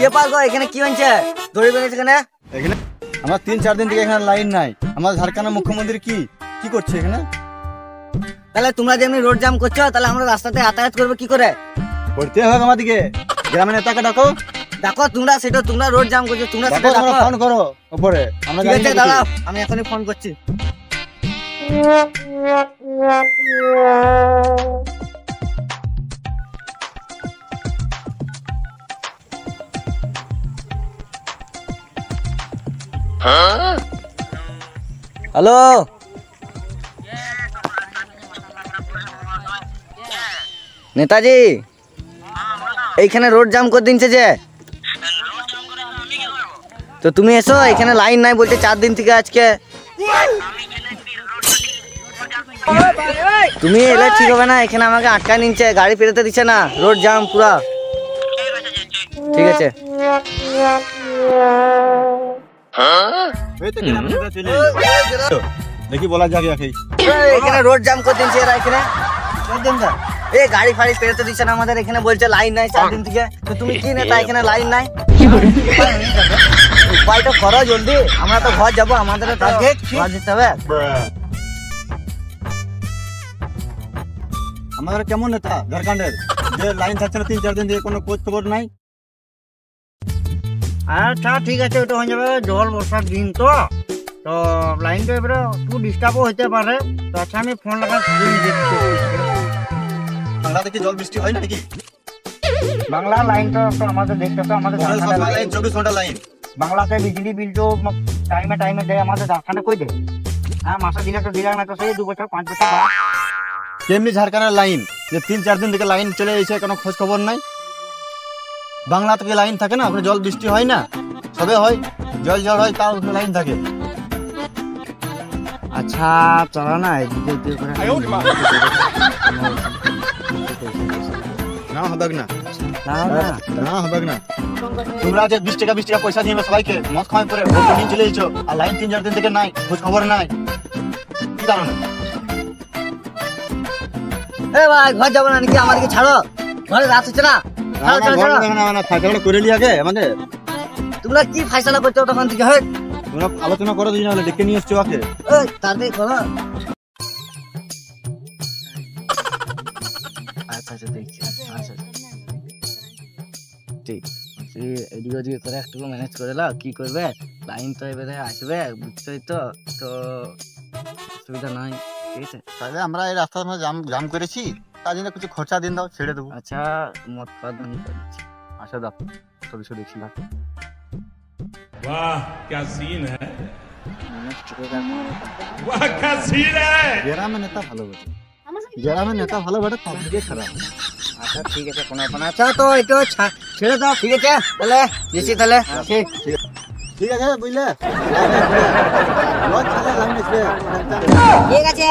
ব্যাপার গো, এখানে কি হচ্ছে? দড়ি বেঁধেছে কেন? এখানে আমরা 3-4 দিন থেকে এখানে লাইন নাই। আমাদের ঝাড়খণ্ডের মুখ্যমন্ত্রী কি করছে এখানে? তাহলে তোমরা যেমনি রোড জ্যাম করছো, তাহলে আমরা রাস্তাতে যাতায়াত করবো কি করে? করতে হবে আমাদেরকে। গ্রামের নেতাকে ডাকো। দেখো তোমরা রোড জ্যাম করছো, তোমরা সেটা ডাকো, দেখো। ফোন করো উপরে। আমরা ঠিক আছে দাঁড়াও, আমি এখনই ফোন করছি। হ্যালো, নেতাজি এইখানে রোড জ্যাম করে দিনছে যে, তো তুমি এসো। এখানে লাইন নাই বলতে 4 দিন থেকে আজকে। তুমি এলে ঠিক হবে না, এখানে আমাকে আটকায় নিচ্ছে, গাড়ি ফেরতে দিচ্ছে না, রোড জ্যাম পুরা। ঠিক আছে দেখি বলা যাক এখানে রোড জ্যাম করে দিচ্ছে এরা। এখানে এই গাড়ি ফাড়ি ফেরতে দিচ্ছে না আমাদের, এখানে বলছে লাইন নাই 4 দিন থেকে। তো তুমি কি নেতা, এখানে লাইন নাই? উপায়টা করো জলদি, আমরা তো ঘর যাবো, আমাদের ঘর যেতে হবে। আমাদের কেমন নেতা ঝাড়খণ্ডের, যে লাইন থাকছে না 3-4 দিন থেকে, কোনো খোঁজ খবর নাই? আচ্ছা ঠিক আছে, ওটা হয়ে যাবে। জল বর্ষার দিন তো লাইনটা এবারে একটু ডিস্টার্বও হতে পারে। তো আচ্ছা আমি ফোন লাগা বাংলাতে কি জল বৃষ্টি হয় নাকি? বাংলা লাইনটা তো আমাদের দেখতে হবে, আমাদের 24 ঘন্টা লাইন। বাংলাতে বিজলি বিল তো টাইমে দেয়, আমাদের ঝাড়খণ্ডে কই দেয়? হ্যাঁ, মাসে দিলে তো দিলাম না, তো সেই 2 বছর 5 বছর বাদ। কেমনি ঝাড়খণ্ডের লাইন যে 3-4 দিন থেকে লাইন চলে এসে কোনো খোঁজ খবর নাই? বাংলা থেকে লাইন থাকে না, ওখানে জল বৃষ্টি হয় না, সবে হয় জল হয়, তাও লাইন থাকে। আচ্ছা চলো না এদিকে করে না হবে না, না হবে না। তোমরা যে 20 টাকা পয়সা দিয়ে সবাইকে মদ খাওয়াই করে ভোট নিয়ে চলে এসেছো, আর লাইন 3-4 দিন থেকে নাই, খোঁজ খবর নাই, কি কারণে? এ ভাই ঘর যাবো না নাকি? আমাদেরকে ছাড়ো, ঘরে রাত হচ্ছে না। করে আগে আমাদের তোমরা কি ফাইসলা করছো তখন থেকে? হয় তোমরা আলোচনা করো, দুজন হলে ডেকে নিয়ে এসছো ওকে। তাড়াতাড়ি করো। আচ্ছা দেখছি। আচ্ছা ঠিক, এদিক ওদিকে করে একটু ম্যানেজ করে দাও। কি করবে, লাইন তো এবারে আসবে, বুঝতেই তো, তো অসুবিধা নাই। ঠিক আছে, তাহলে আমরা এই রাস্তার মধ্যে জাম করেছি, তার জন্য কিছু খরচা দিন দাও, ছেড়ে দেবো। আচ্ছা মদ খাওয়া বন্ধ করে দিচ্ছি। আচ্ছা দাও, সব দেখছি না। वाह क्या सीन है, वाह क्या सीन है। গ্রামের নেতা ভালো বটে, গ্রামের নেতা ভালো বটে, সব দিকে খারাপ। আচ্ছা ঠিক আছে, কোনো ব্যাপার না। আচ্ছা তো একটু ছেড়ে দাও। ঠিক আছে তাহলে যেছি, তাহলে ঠিক আছে বুঝলে। ঠিক আছে।